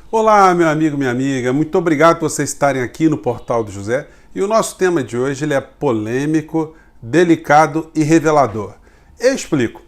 Olá, meu amigo, minha amiga, muito obrigado por vocês estarem aqui no Portal do José. E o nosso tema de hoje ele é polêmico, delicado e revelador. Eu explico.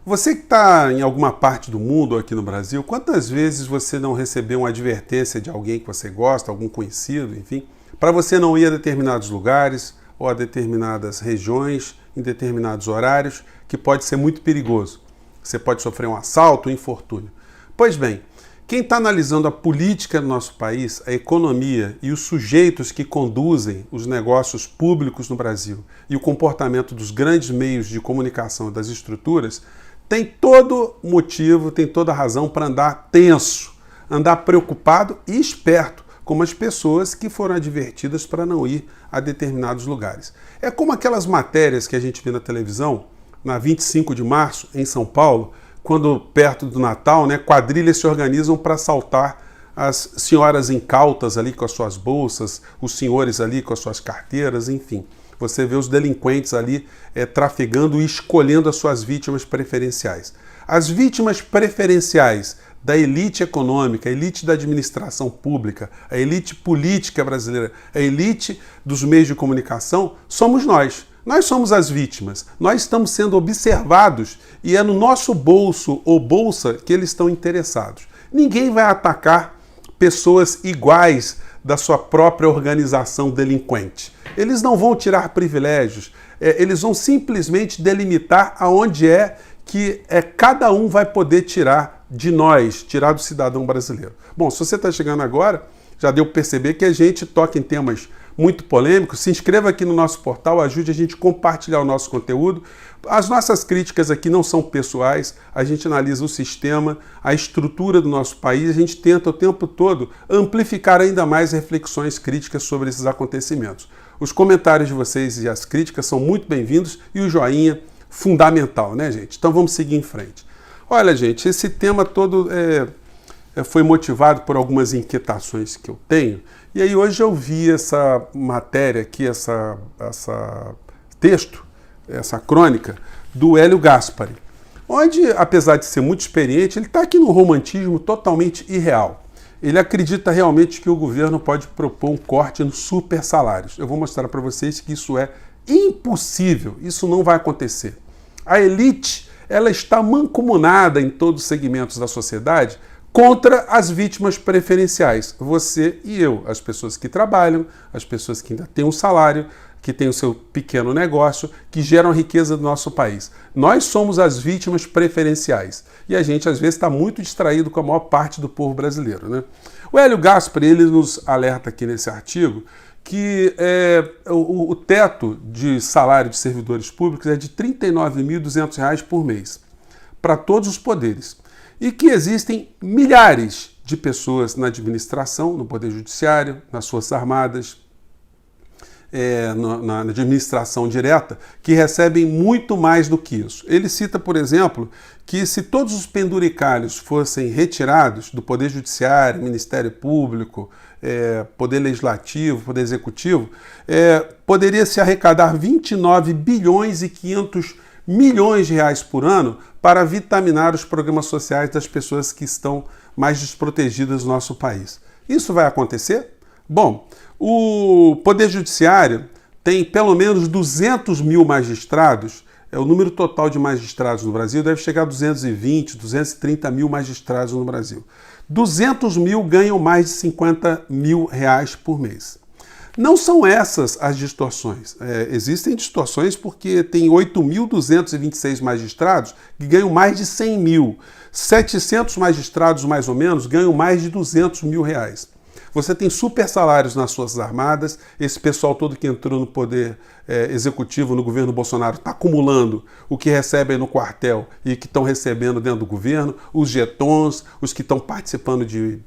Você que está em alguma parte do mundo ou aqui no Brasil, quantas vezes você não recebeu uma advertência de alguém que você gosta, algum conhecido, enfim, para você não ir a determinados lugares ou a determinadas regiões, em determinados horários, que pode ser muito perigoso. Você pode sofrer um assalto, um infortúnio. Pois bem, quem está analisando a política do nosso país, a economia e os sujeitos que conduzem os negócios públicos no Brasil e o comportamento dos grandes meios de comunicação e das estruturas, tem todo motivo, tem toda razão para andar tenso, andar preocupado e esperto, como as pessoas que foram advertidas para não ir a determinados lugares. É como aquelas matérias que a gente vê na televisão, na 25 de março, em São Paulo, quando perto do Natal, quadrilhas se organizam para assaltar as senhoras incautas ali com as suas bolsas, os senhores ali com as suas carteiras, enfim. Você vê os delinquentes ali trafegando e escolhendo as suas vítimas preferenciais. As vítimas preferenciais da elite econômica, a elite da administração pública, a elite política brasileira, a elite dos meios de comunicação, somos nós. Nós somos as vítimas, nós estamos sendo observados e é no nosso bolso ou bolsa que eles estão interessados. Ninguém vai atacar pessoas iguais da sua própria organização delinquente. Eles não vão tirar privilégios, eles vão simplesmente delimitar aonde é que cada um vai poder tirar de nós, tirar do cidadão brasileiro. Bom, se você está chegando agora, já deu para perceber que a gente toca em temas muito polêmicos. Se inscreva aqui no nosso portal, ajude a gente a compartilhar o nosso conteúdo. As nossas críticas aqui não são pessoais, a gente analisa o sistema, a estrutura do nosso país, a gente tenta o tempo todo amplificar ainda mais reflexões críticas sobre esses acontecimentos. Os comentários de vocês e as críticas são muito bem-vindos e o joinha fundamental, né, gente? Então vamos seguir em frente. Olha, gente, esse tema todo foi motivado por algumas inquietações que eu tenho. E aí hoje eu vi essa matéria aqui, essa texto, essa crônica do Hélio Gaspari, onde, apesar de ser muito experiente, ele está aqui no romantismo totalmente irreal. Ele acredita realmente que o governo pode propor um corte nos super salários. Eu vou mostrar para vocês que isso é impossível, isso não vai acontecer. A elite, ela está mancomunada em todos os segmentos da sociedade contra as vítimas preferenciais, você e eu, as pessoas que trabalham, as pessoas que ainda têm um salário, que têm o seu pequeno negócio, que geram a riqueza do nosso país. Nós somos as vítimas preferenciais e a gente às vezes está muito distraído com a maior parte do povo brasileiro, né? O Hélio Gaspari, ele nos alerta aqui nesse artigo que o teto de salário de servidores públicos é de R$ 39.200 por mês, para todos os poderes. E que existem milhares de pessoas na administração, no Poder Judiciário, nas Forças Armadas, na administração direta, que recebem muito mais do que isso. Ele cita, por exemplo, que se todos os penduricalhos fossem retirados do Poder Judiciário, Ministério Público, Poder Legislativo, Poder Executivo, poderia se arrecadar 29 bilhões e 500 milhões de reais por ano para vitaminar os programas sociais das pessoas que estão mais desprotegidas no nosso país. Isso vai acontecer? Bom, o Poder Judiciário tem pelo menos 200 mil magistrados, o número total de magistrados no Brasil deve chegar a 220, 230 mil magistrados no Brasil. 200 mil ganham mais de 50 mil reais por mês. Não são essas as distorções. Existem distorções porque tem 8.226 magistrados que ganham mais de 100 mil. 700 magistrados, mais ou menos, ganham mais de 200 mil reais. Você tem super salários nas Forças Armadas, esse pessoal todo que entrou no poder executivo no governo Bolsonaro está acumulando o que recebem no quartel e que estão recebendo dentro do governo, os jetons, os que estão participando de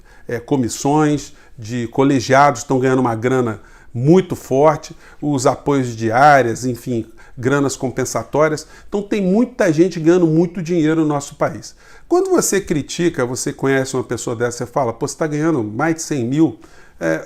comissões, de colegiados, estão ganhando uma grana muito forte, os apoios diárias, enfim, granas compensatórias. Então tem muita gente ganhando muito dinheiro no nosso país. Quando você critica, você conhece uma pessoa dessa, você fala, pô, você está ganhando mais de 100 mil,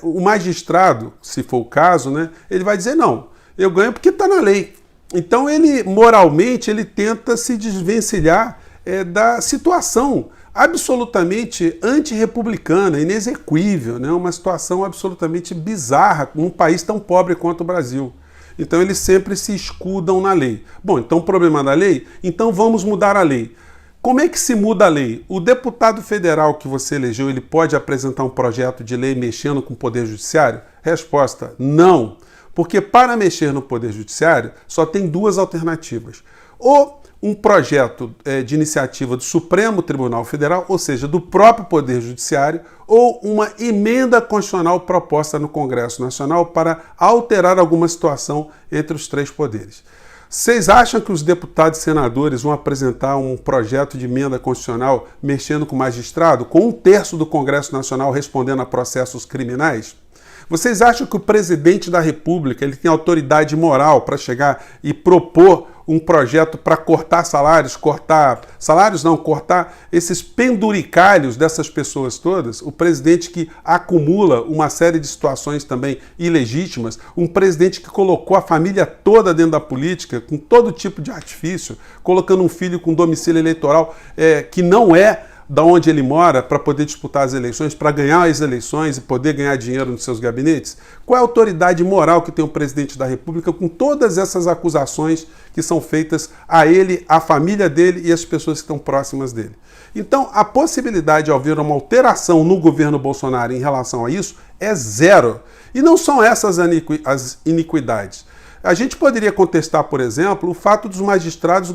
o magistrado, se for o caso, ele vai dizer, não, eu ganho porque está na lei. Então ele, moralmente, ele tenta se desvencilhar da situação. absolutamente antirrepublicana, inexequível, né? Uma situação absolutamente bizarra num país tão pobre quanto o Brasil. Então eles sempre se escudam na lei. Bom, então o problema da lei? Então vamos mudar a lei. Como é que se muda a lei? O deputado federal que você elegeu, ele pode apresentar um projeto de lei mexendo com o Poder Judiciário? Resposta, não. Porque para mexer no Poder Judiciário, só tem duas alternativas. Ou um projeto de iniciativa do Supremo Tribunal Federal, ou seja, do próprio Poder Judiciário, ou uma emenda constitucional proposta no Congresso Nacional para alterar alguma situação entre os três poderes. Vocês acham que os deputados e senadores vão apresentar um projeto de emenda constitucional mexendo com o magistrado, com 1/3 do Congresso Nacional respondendo a processos criminais? Vocês acham que o presidente da República ele tem autoridade moral para chegar e propor um projeto para cortar esses penduricalhos dessas pessoas todas? O presidente que acumula uma série de situações também ilegítimas, um presidente que colocou a família toda dentro da política, com todo tipo de artifício, colocando um filho com domicílio eleitoral que não é da onde ele mora para poder disputar as eleições, para ganhar as eleições e poder ganhar dinheiro nos seus gabinetes? Qual é a autoridade moral que tem o presidente da República com todas essas acusações que são feitas a ele, à família dele e às pessoas que estão próximas dele? Então, a possibilidade de haver uma alteração no governo Bolsonaro em relação a isso é zero. E não são essas as iniquidades. A gente poderia contestar, por exemplo, o fato dos magistrados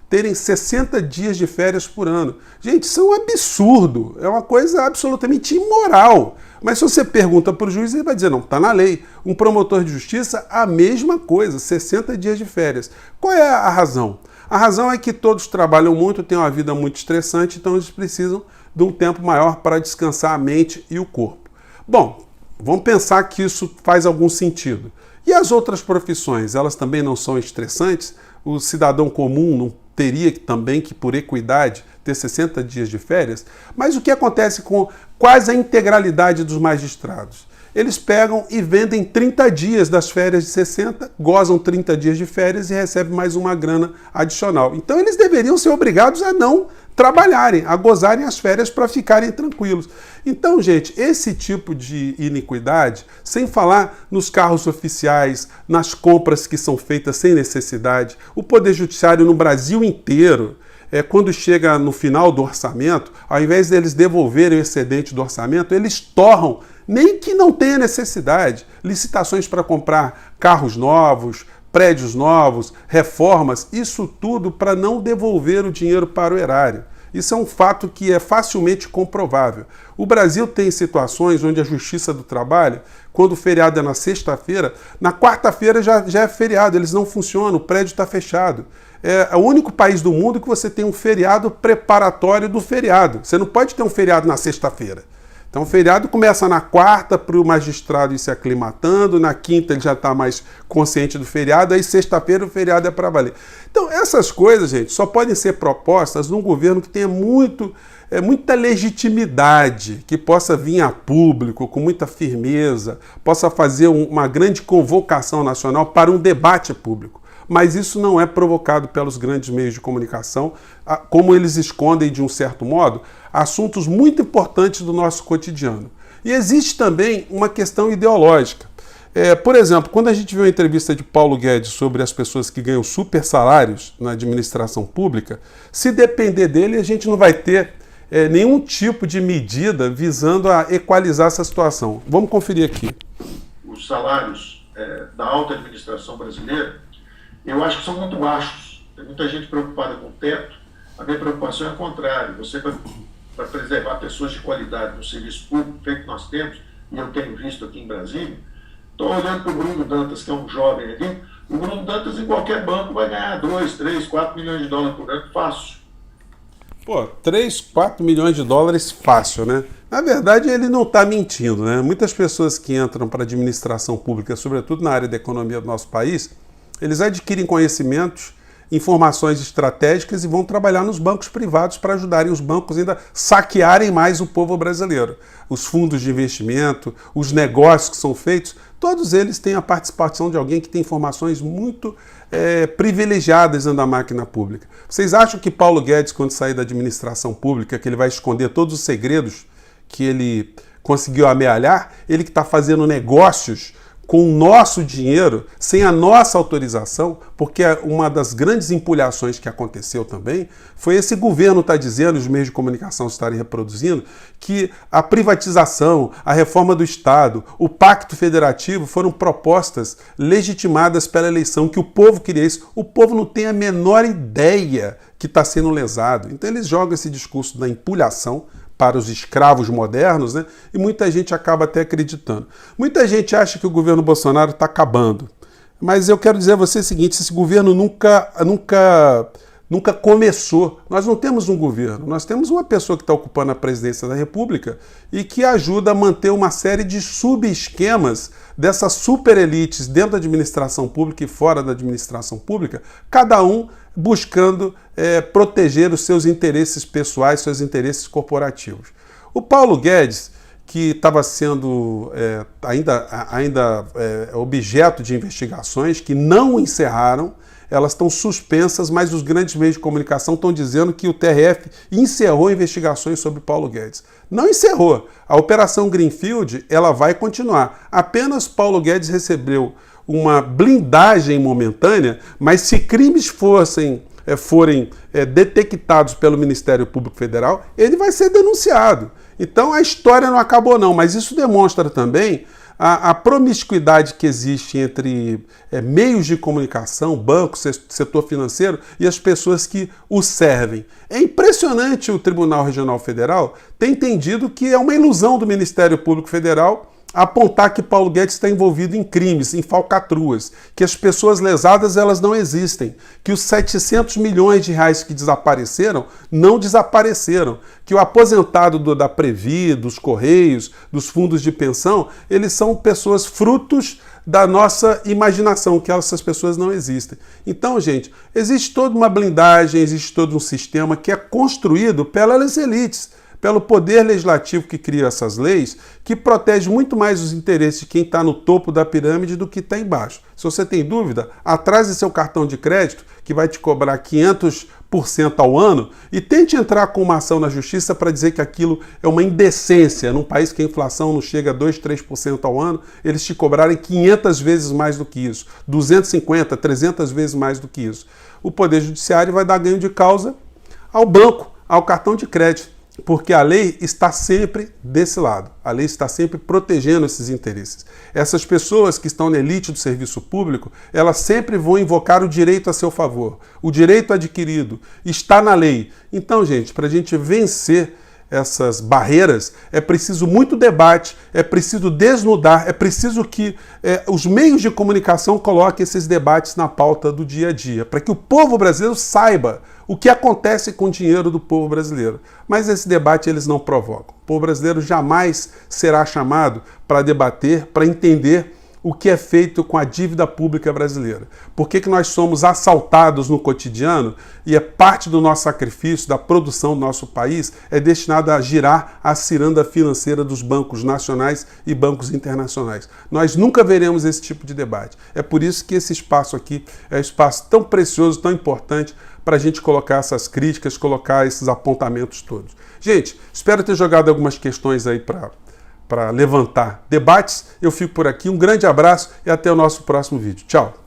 terem 60 dias de férias por ano. Gente, isso é um absurdo, é uma coisa absolutamente imoral. Mas se você pergunta para o juiz, ele vai dizer, não, está na lei. Um promotor de justiça, a mesma coisa, 60 dias de férias. Qual é a razão? A razão é que todos trabalham muito, têm uma vida muito estressante, então eles precisam de um tempo maior para descansar a mente e o corpo. Bom, vamos pensar que isso faz algum sentido. E as outras profissões, elas também não são estressantes? O cidadão comum não teria também que, por equidade, ter 60 dias de férias? Mas o que acontece com quase a integralidade dos magistrados? Eles pegam e vendem 30 dias das férias de 60, gozam 30 dias de férias e recebem mais uma grana adicional. Então eles deveriam ser obrigados a não trabalharem, a gozarem as férias para ficarem tranquilos. Então, gente, esse tipo de iniquidade, sem falar nos carros oficiais, nas compras que são feitas sem necessidade, o Poder Judiciário no Brasil inteiro, quando chega no final do orçamento, ao invés deles devolverem o excedente do orçamento, eles torram, nem que não tenha necessidade, licitações para comprar carros novos, prédios novos, reformas, isso tudo para não devolver o dinheiro para o erário. Isso é um fato que é facilmente comprovável. O Brasil tem situações onde a Justiça do Trabalho, quando o feriado é na sexta-feira, na quarta-feira já é feriado, eles não funcionam, o prédio está fechado. É o único país do mundo que você tem um feriado preparatório do feriado. Você não pode ter um feriado na sexta-feira. Então o feriado começa na quarta para o magistrado ir se aclimatando, na quinta ele já está mais consciente do feriado, aí sexta-feira o feriado é para valer. Então essas coisas, gente, só podem ser propostas num governo que tenha muita legitimidade, que possa vir a público com muita firmeza, possa fazer uma grande convocação nacional para um debate público. Mas isso não é provocado pelos grandes meios de comunicação, como eles escondem, de um certo modo, assuntos muito importantes do nosso cotidiano. E existe também uma questão ideológica. Por exemplo, quando a gente vê uma entrevista de Paulo Guedes sobre as pessoas que ganham super salários na administração pública, se depender dele, a gente não vai ter nenhum tipo de medida visando a equalizar essa situação. Vamos conferir aqui. Os salários da alta administração brasileira, eu acho que são muito baixos. Tem muita gente preocupada com o teto. A minha preocupação é o contrário. Você, para preservar pessoas de qualidade no serviço público, feito que nós temos, e eu tenho visto aqui em Brasília, estou olhando para o Bruno Dantas, que é um jovem ali. O Bruno Dantas, em qualquer banco, vai ganhar 2, 3, 4 milhões de dólares por ano, fácil. Pô, 3, 4 milhões de dólares fácil, né? Na verdade, ele não está mentindo, né? Muitas pessoas que entram para a administração pública, sobretudo na área da economia do nosso país, eles adquirem conhecimentos, informações estratégicas e vão trabalhar nos bancos privados para ajudarem os bancos ainda a saquearem mais o povo brasileiro. Os fundos de investimento, os negócios que são feitos, todos eles têm a participação de alguém que tem informações muito privilegiadas dentro da máquina pública. Vocês acham que Paulo Guedes, quando sair da administração pública, que ele vai esconder todos os segredos que ele conseguiu amealhar? Ele que está fazendo negócios com o nosso dinheiro, sem a nossa autorização, porque uma das grandes empulhações que aconteceu também foi esse governo estar dizendo, os meios de comunicação estarem reproduzindo, que a privatização, a reforma do Estado, o pacto federativo foram propostas legitimadas pela eleição, que o povo queria isso. O povo não tem a menor ideia que está sendo lesado. Então eles jogam esse discurso da empulhação para os escravos modernos, né? E muita gente acaba até acreditando. Muita gente acha que o governo Bolsonaro está acabando. Mas eu quero dizer a você o seguinte, esse governo nunca começou. Nós não temos um governo, nós temos uma pessoa que está ocupando a presidência da República e que ajuda a manter uma série de sub-esquemas dessas super-elites dentro da administração pública e fora da administração pública, cada um buscando proteger os seus interesses pessoais, seus interesses corporativos. O Paulo Guedes, que estava sendo ainda objeto de investigações que não encerraram, elas estão suspensas, mas os grandes meios de comunicação estão dizendo que o TRF encerrou investigações sobre Paulo Guedes. Não encerrou. A Operação Greenfield ela vai continuar. Apenas Paulo Guedes recebeu uma blindagem momentânea, mas se crimes forem detectados pelo Ministério Público Federal, ele vai ser denunciado. Então a história não acabou não, mas isso demonstra também a promiscuidade que existe entre meios de comunicação, bancos, setor financeiro e as pessoas que o servem. É impressionante o Tribunal Regional Federal ter entendido que é uma ilusão do Ministério Público Federal apontar que Paulo Guedes está envolvido em crimes, em falcatruas, que as pessoas lesadas elas não existem, que os 700 milhões de reais que desapareceram não desapareceram, que o aposentado da Previ, dos Correios, dos fundos de pensão, eles são pessoas frutos da nossa imaginação, que essas pessoas não existem. Então, gente, existe toda uma blindagem, existe todo um sistema que é construído pelas elites, pelo poder legislativo que cria essas leis, que protege muito mais os interesses de quem está no topo da pirâmide do que está embaixo. Se você tem dúvida, atrase seu cartão de crédito, que vai te cobrar 500% ao ano, e tente entrar com uma ação na justiça para dizer que aquilo é uma indecência. Num país que a inflação não chega a 2%, 3% ao ano, eles te cobrarem 500 vezes mais do que isso, 250, 300 vezes mais do que isso. O Poder Judiciário vai dar ganho de causa ao banco, ao cartão de crédito. Porque a lei está sempre desse lado, a lei está sempre protegendo esses interesses. Essas pessoas que estão na elite do serviço público, elas sempre vão invocar o direito a seu favor. O direito adquirido está na lei. Então, gente, para a gente vencer essas barreiras, é preciso muito debate, é preciso desnudar, é preciso que os meios de comunicação coloquem esses debates na pauta do dia a dia, para que o povo brasileiro saiba o que acontece com o dinheiro do povo brasileiro. Mas esse debate eles não provocam. O povo brasileiro jamais será chamado para debater, para entender o que é feito com a dívida pública brasileira. Por que nós somos assaltados no cotidiano e é parte do nosso sacrifício, da produção do nosso país, é destinada a girar a ciranda financeira dos bancos nacionais e bancos internacionais. Nós nunca veremos esse tipo de debate. É por isso que esse espaço aqui é um espaço tão precioso, tão importante, para a gente colocar essas críticas, colocar esses apontamentos todos. Gente, espero ter jogado algumas questões aí para levantar debates. Eu fico por aqui. Um grande abraço e até o nosso próximo vídeo. Tchau!